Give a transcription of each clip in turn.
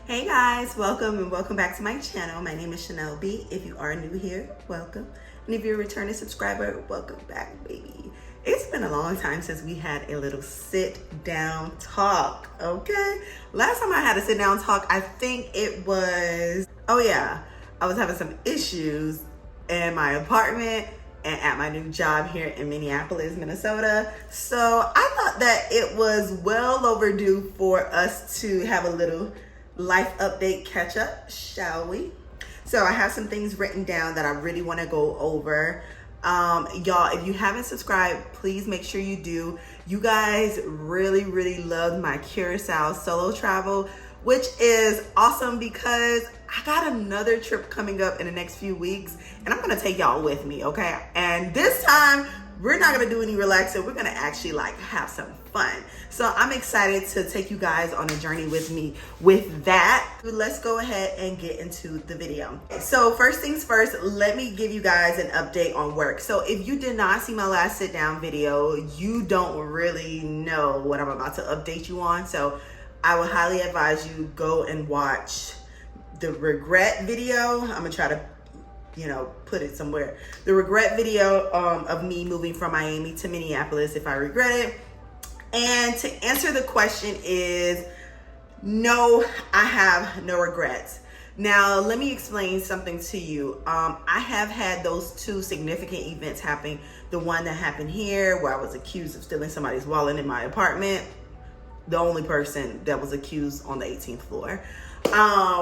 Hey guys, welcome and welcome back to my channel. My name is Chanel B. If you are new here, welcome. And if you're a returning subscriber, welcome back, baby. It's been a long time since we had a little sit down talk, okay? Last time I had a sit down talk, I think it was, I was having some issues in my apartment and at my new job here in Minneapolis, Minnesota. So I thought that it was well overdue for us to have a little life update catch up, shall we? So I have some things written down that I really want to go over. Y'all, if you haven't subscribed, please make sure you do. You guys really loved my Curacao solo travel, which is awesome because I got another trip coming up in the next few weeks and I'm gonna take y'all with me, okay? And this time we're not gonna do any relaxing. We're gonna actually have some fun. So I'm excited to take you guys on a journey with me with that. Let's go ahead and get into the video. So first things first, let me give you guys an update on work. So if you did not see my last sit down video, you don't really know what I'm about to update you on. So I would highly advise you go and watch the regret video. I'm gonna try to put it somewhere. The regret video of me moving from Miami to Minneapolis, if I regret it. And to answer the question is, no, I have no regrets. Now, let me explain something to you. I have had those two significant events happen. The one that happened here where I was accused of stealing somebody's wallet in my apartment. The only person that was accused on the 18th floor.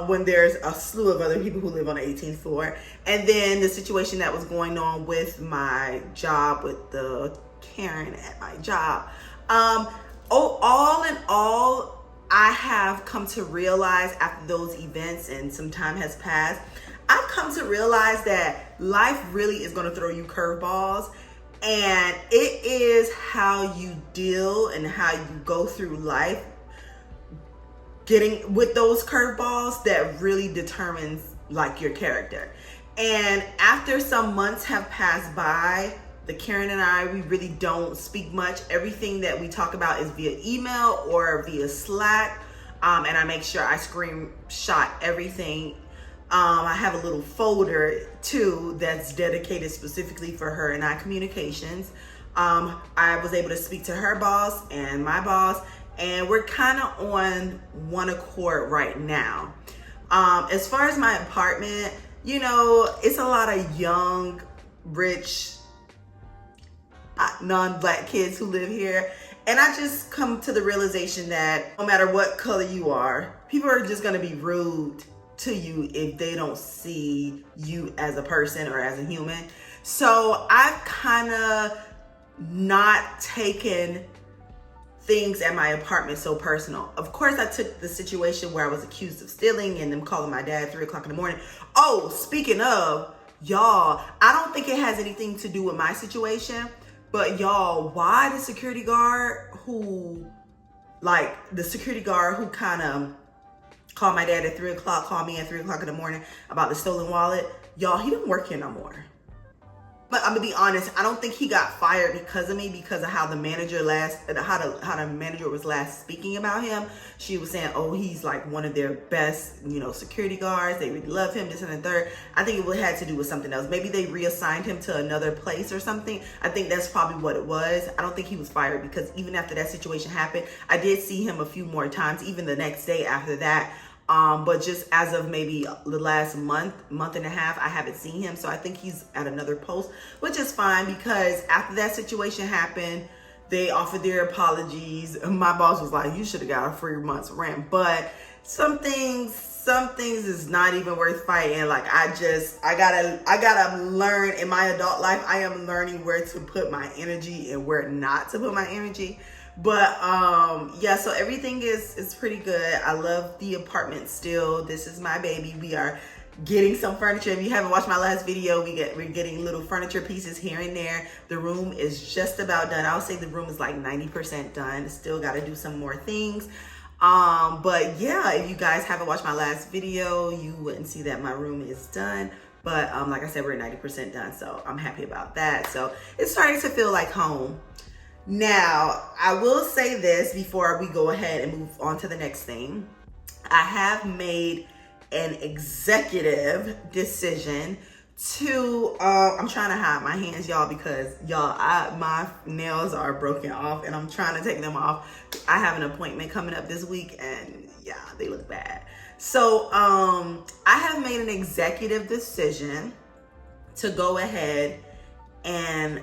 When there's a slew of other people who live on the 18th floor. And then the situation that was going on with my job, with the Karen at my job. All in all, I have come to realize after those events and some time has passed, I've come to realize that life really is going to throw you curveballs. And it is how you deal and how you go through life getting with those curveballs that really determines your character. And after some months have passed by, the Karen and I, we really don't speak much. Everything that we talk about is via email or via Slack. And I make sure I screenshot everything. I have a little folder too that's dedicated specifically for her and I communications. I was able to speak to her boss and my boss, and we're kind of on one accord right now. As far as my apartment, it's a lot of young, rich, non-black kids who live here. And I just come to the realization that no matter what color you are, people are just gonna be rude to you if they don't see you as a person or as a human. So I've kind of not taken things at my apartment so personal. Of course, I took the situation where I was accused of stealing and them calling my dad at 3 o'clock in the morning. Oh, speaking of, y'all, I don't think it has anything to do with my situation, but y'all, why the security guard who kind of called my dad at 3 o'clock, called me at 3 o'clock in the morning about the stolen wallet, y'all, he didn't work here no more. But I'm gonna be honest, I don't think he got fired because of me, because of how the manager how the manager was last speaking about him. She was saying, oh, he's one of their best, security guards. They really love him, this and the third. I think it had to do with something else. Maybe they reassigned him to another place or something. I think that's probably what it was. I don't think he was fired, because even after that situation happened, I did see him a few more times, even the next day after that. But just as of maybe the last month and a half, I haven't seen him. So I think he's at another post, which is fine, because after that situation happened, they offered their apologies. My boss was like, you should have got a free month's rent. But some things is not even worth fighting. I gotta learn in my adult life. I am learning where to put my energy and where not to put my energy. But so everything is pretty good. I love the apartment still. This is my baby. We are getting some furniture. If you haven't watched my last video, we're getting little furniture pieces here and there. The room is just about done. I would say the room is 90% done. Still got to do some more things. But yeah, if you guys haven't watched my last video, you wouldn't see that my room is done. But like I said, we're 90% done, so I'm happy about that. So it's starting to feel like home. Now, I will say this before we go ahead and move on to the next thing. I have made an executive decision to, I'm trying to hide my hands, y'all, because y'all, my nails are broken off and I'm trying to take them off. I have an appointment coming up this week and yeah, they look bad. So I have made an executive decision to go ahead and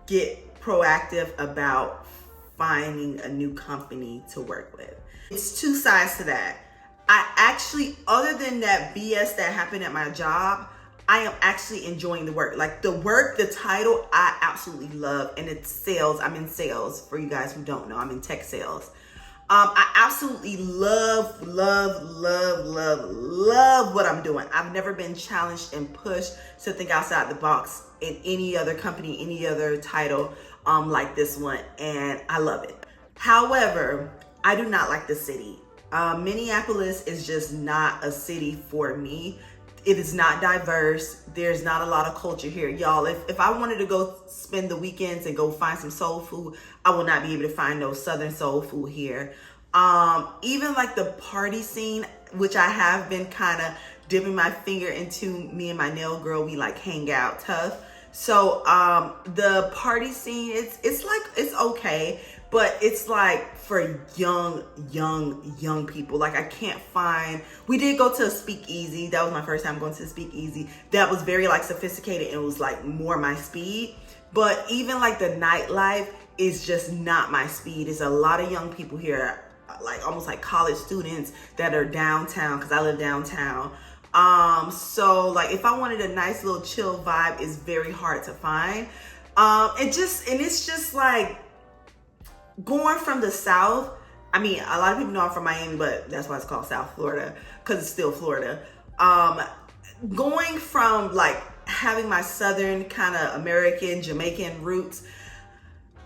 get proactive about finding a new company to work with. It's two sides to that. I actually, other than that BS that happened at my job, I am actually enjoying the work. Like the work, the title, I absolutely love. And it's sales. I'm in sales. For you guys who don't know, I'm in tech sales. I absolutely love what I'm doing. I've never been challenged and pushed to think outside the box in any other company, any other title like this one. And I love it. However, I do not like the city. Minneapolis is just not a city for me. It is not diverse. There's not a lot of culture here. Y'all, if I wanted to go spend the weekends and go find some soul food, I will not be able to find no Southern soul food here. Even like the party scene, which I have been kind of dipping my finger into, me and my nail girl, we like hang out tough. So the party scene, it's okay, but it's like for young people. Like I can't find, we did go to a speakeasy. That was my first time going to a speakeasy. That was very like sophisticated and was like more my speed. But even like the nightlife is just not my speed. There's a lot of young people here, like almost like college students that are downtown, because I live downtown. So like if I wanted a nice little chill vibe, it's very hard to find. It's just like going from the South. I mean, a lot of people know I'm from Miami, but that's why it's called South Florida, because it's still Florida. Going from like having my Southern kind of American, Jamaican roots,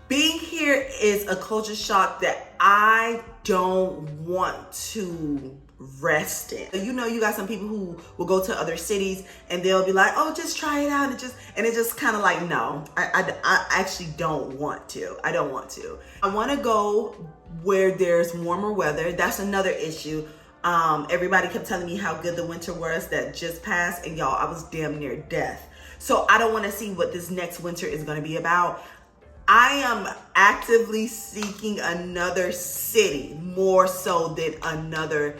being here is a culture shock that I don't want to rest in. You know, you got some people who will go to other cities and they'll be like, oh, just try it out. And it's just kind of like, no, I actually don't want to. I don't want to. I want to go where there's warmer weather. That's another issue. Everybody kept telling me how good the winter was that just passed, and y'all, I was damn near death. So I don't want to see what this next winter is going to be about. I am actively seeking another city more so than another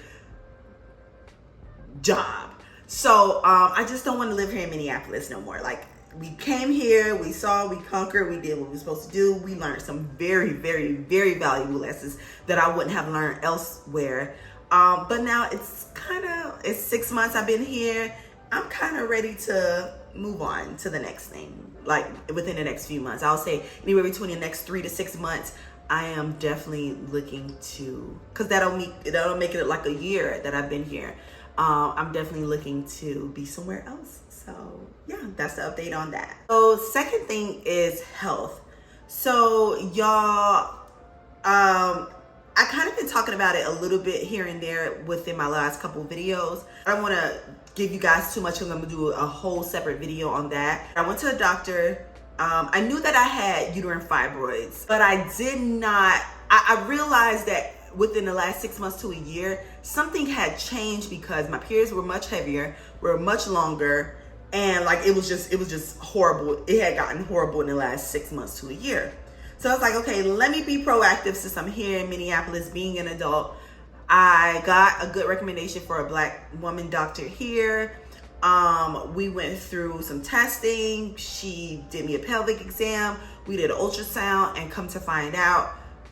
job. So I just don't want to live here in Minneapolis no more. Like, we came here, we saw, we conquered, we did what we were supposed to do. We learned some very, very, very valuable lessons that I wouldn't have learned elsewhere. But now it's 6 months I've been here. I'm kind of ready to move on to the next thing, like within the next few months. I'll say anywhere between the next 3 to 6 months, I am definitely looking to, because that'll make it like a year that I've been here. I'm definitely looking to be somewhere else. So yeah, that's the update on that. So second thing is health. So y'all, I kind of been talking about it a little bit here and there within my last couple videos. I don't want to give you guys too much. I'm going to do a whole separate video on that. I went to a doctor. I knew that I had uterine fibroids, but I did not, I realized that within the last 6 months to a year, something had changed because my periods were much heavier, were much longer, and like it was just horrible. It had gotten horrible in the last 6 months to a year. So I was like, okay, let me be proactive since I'm here in Minneapolis, being an adult. I got a good recommendation for a Black woman doctor here. We went through some testing. She did me a pelvic exam. We did an ultrasound, and come to find out,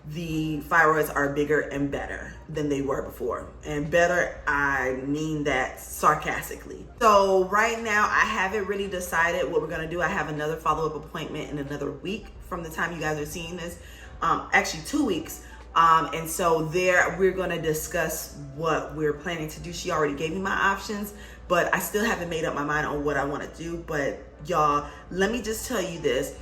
the thyroids are bigger and better than they were before. And better, I mean that sarcastically. So right now, I haven't really decided what we're gonna do. I have another follow-up appointment in another week from the time you guys are seeing this. Actually 2 weeks. And so there, we're gonna discuss what we're planning to do. She already gave me my options, but I still haven't made up my mind on what I wanna do. But y'all, let me just tell you this.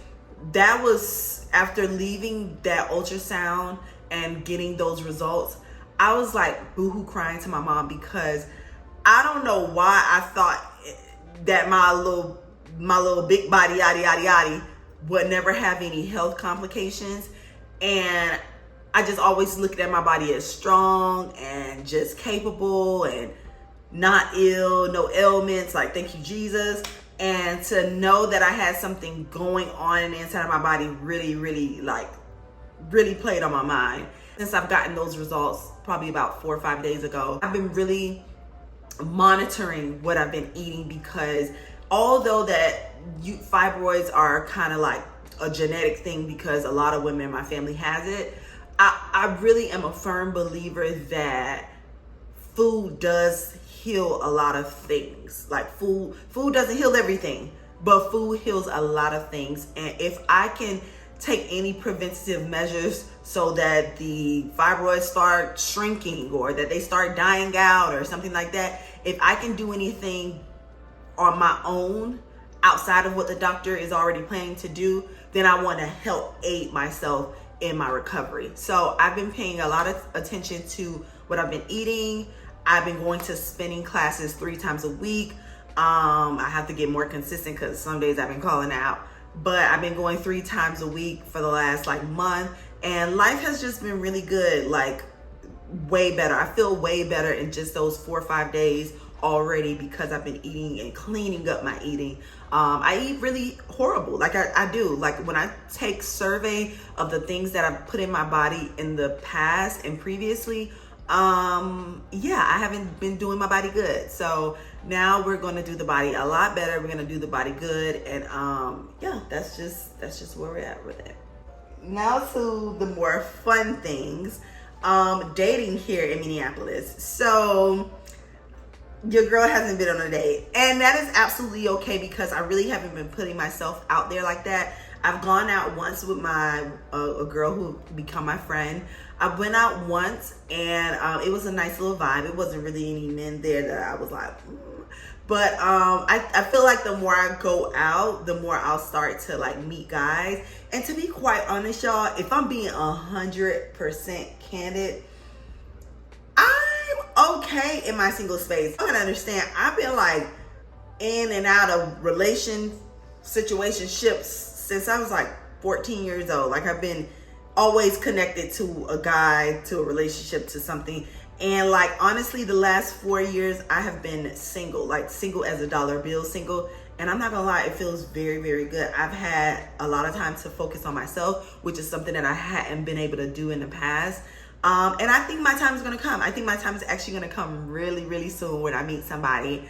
That was after leaving that ultrasound and getting those results. I was like boohoo crying to my mom, because I don't know why I thought that my little big body yaddy yaddy yaddy would never have any health complications. And I just always looked at my body as strong and just capable and not ill, no ailments, like thank you, Jesus. And to know that I had something going on in the inside of my body really played on my mind. Since I've gotten those results probably about 4 or 5 days ago, I've been really monitoring what I've been eating, because although that fibroids are kind of like a genetic thing, because a lot of women in my family has it, I really am a firm believer that food does heal a lot of things. Like food doesn't heal everything, but food heals a lot of things. And if I can take any preventative measures so that the fibroids start shrinking or that they start dying out or something like that, if I can do anything on my own outside of what the doctor is already planning to do, then I want to help aid myself in my recovery. So I've been paying a lot of attention to what I've been eating. I've been going to spinning classes 3 times a week. I have to get more consistent because some days I've been calling out, but I've been going 3 times a week for the last month, and life has just been really good, way better. I feel way better in just those 4 or 5 days already, because I've been eating and cleaning up my eating. I eat really horrible, I do. When I take survey of the things that I've put in my body in the past and previously, I haven't been doing my body good. So now we're going to do the body a lot better. We're going to do the body good. And that's just where we're at with it. Now to the more fun things. Dating here in Minneapolis. So your girl hasn't been on a date, and that is absolutely okay, because I really haven't been putting myself out there like that. I've gone out once with a girl who become my friend. I went out once, and it was a nice little vibe. It wasn't really any men there that I was like, but I feel like the more I go out, the more I'll start to meet guys. And to be quite honest, y'all, if I'm being 100% candid, I'm okay in my single space. I can understand. I've been in and out of situationships since I was 14 years old. I've been always connected to a guy, to a relationship, to something. And honestly, the last 4 years I have been single, single as a dollar bill single. And I'm not gonna lie, it feels very, very good. I've had a lot of time to focus on myself, which is something that I hadn't been able to do in the past. And I think my time is gonna come. I think my time is actually gonna come really, really soon when I meet somebody.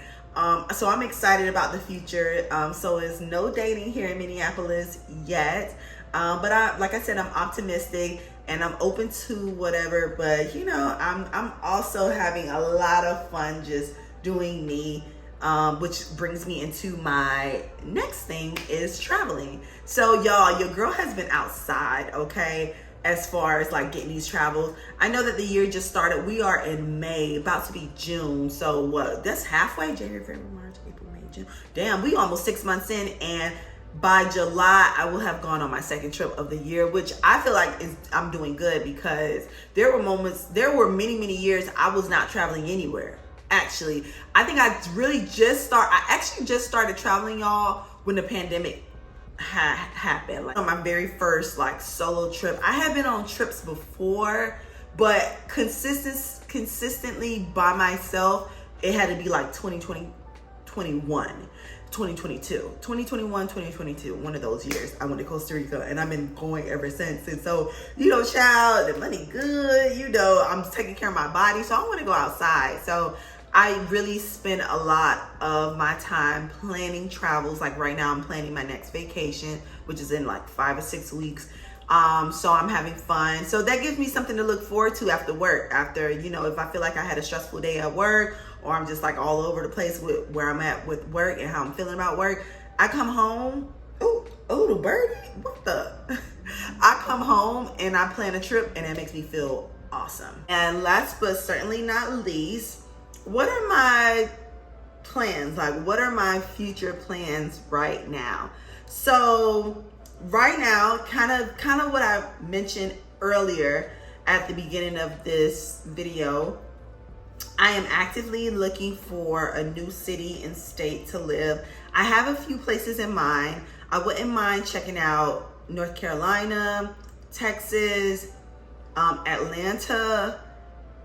So I'm excited about the future. So there's no dating here in Minneapolis yet. But like I said, I'm optimistic and I'm open to whatever. But I'm also having a lot of fun just doing me. Which brings me into my next thing, is traveling. So y'all, your girl has been outside, okay, as far as getting these travels. I know that the year just started. We are in May, about to be June. So what, that's halfway. January, February, March, April, May, June. Damn, we almost 6 months in, and by July I will have gone on my 2nd trip of the year, which I feel I'm doing good, because there were many years I was not traveling anywhere. Actually, I think I actually just started traveling, y'all, when the pandemic happened. On my very first solo trip. I have been on trips before, but consistently by myself, it had to be 2020, 2022, one of those years. I went to Costa Rica, and I've been going ever since. And so, child, the money good, I'm taking care of my body, so I want to go outside. So I really spend a lot of my time planning travels. Right now I'm planning my next vacation, which is in 5 or 6 weeks. So I'm having fun. So that gives me something to look forward to after work. After, if I feel like I had a stressful day at work, or I'm just all over the place with where I'm at with work and how I'm feeling about work, I come home. Oh, the birdie, what the? I come home and I plan a trip, and it makes me feel awesome. And last but certainly not least, what are my plans? What are my future plans right now? So right now, kind of what I mentioned earlier at the beginning of this video, I am actively looking for a new city and state to live. I have a few places in mind. I wouldn't mind checking out North Carolina, Texas, Atlanta,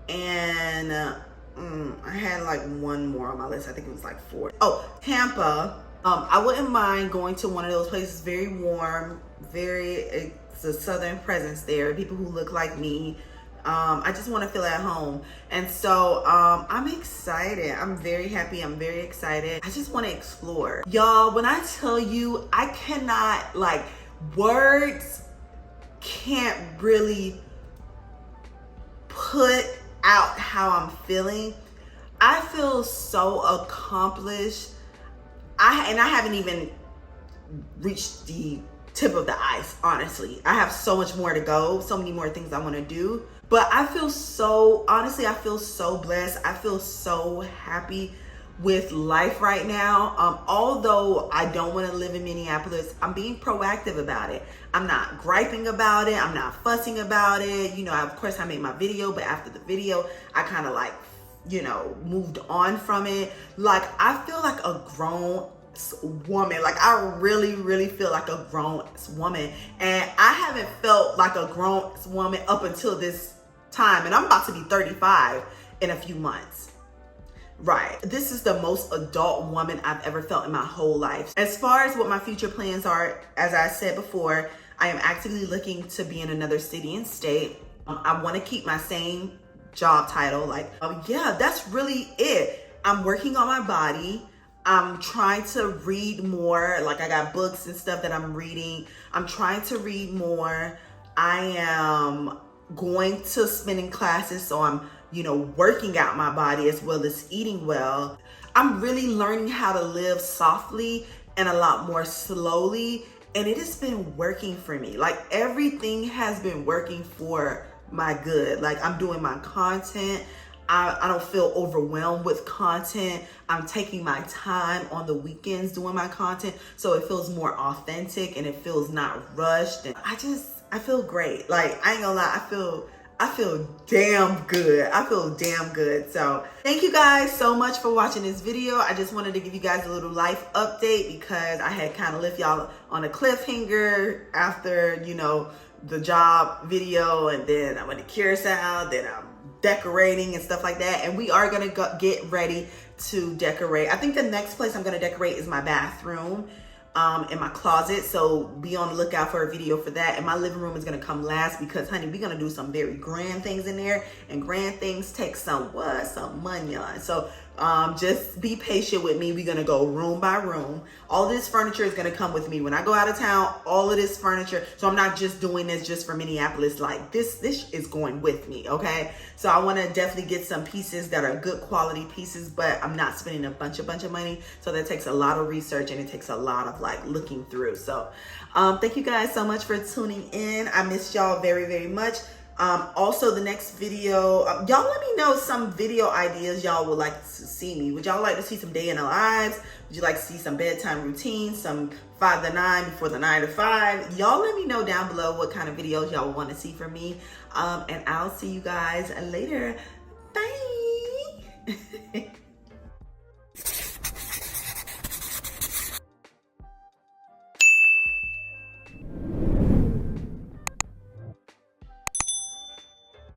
and I had like one more on my list. I think it was like 4. Oh, Tampa. I wouldn't mind going to one of those places. Very warm, it's a southern presence there. People who look like me. I just want to feel at home. And so I'm excited. I'm very happy. I'm very excited. I just want to explore. Y'all, when I tell you, I cannot, like, words can't really put out how I'm feeling. I feel so accomplished. I haven't even reached the tip of the ice, honestly. I have so much more to go, so many more things I want to do. But I feel so, honestly, I feel so blessed. I feel so happy with life right now. Although I don't want to live in Minneapolis, I'm being proactive about it. I'm not griping about it. I'm not fussing about it. You know, of course I made my video, but after the video, I kind of like, you know, moved on from it. Like, I feel like a grown woman. Like, I really feel like a grown woman. And I haven't felt like a grown woman up until this time. And I'm about to be 35 in a few months. Right. This is the most adult woman I've ever felt in my whole life. As far as what my future plans are, as I said before, I am actively looking to be in another city and state. I want to keep my same job title. Like, yeah, that's really it. I'm working on my body. I'm trying to read more. Like, I got books and stuff that I'm reading. I'm trying to read more. I am going to spinning classes, so I'm, you know, working out my body as well as eating well. I'm really learning how to live softly and a lot more slowly, and it has been working for me. Like, everything has been working for my good. Like, I'm doing my content. I don't feel overwhelmed with content. I'm taking my time on the weekends doing my content, so it feels more authentic and it feels not rushed. And I feel great. Like, I ain't gonna lie, I feel damn good. I feel damn good. So thank you guys so much for watching this video. I just wanted to give you guys a little life update because I had kind of left y'all on a cliffhanger after, you know, the job video, and then I went to Curacao, then I'm decorating and stuff like that, and we are gonna get ready to decorate. I think the next place I'm gonna decorate is my bathroom in my closet, so be on the lookout for a video for that. And my living room is gonna come last because, honey, we're gonna do some very grand things in there, and grand things take some money on. So just be patient with me. We're gonna go room by room. All this furniture is gonna come with me when I go out of town. All of this furniture, so I'm not just doing this just for Minneapolis. Like, this is going with me, okay? So I want to definitely get some pieces that are good quality pieces, but I'm not spending a bunch of money. So that takes a lot of research, and it takes a lot of like looking through. So thank you guys so much for tuning in. I miss y'all very much. Also, the next video, y'all let me know some video ideas y'all would like to see me. Would y'all like to see some day in the lives? Would you like to see some bedtime routines, some 5 to 9 before the 9 to 5? Y'all let me know down below what kind of videos y'all want to see from me. And I'll see you guys later. Bye.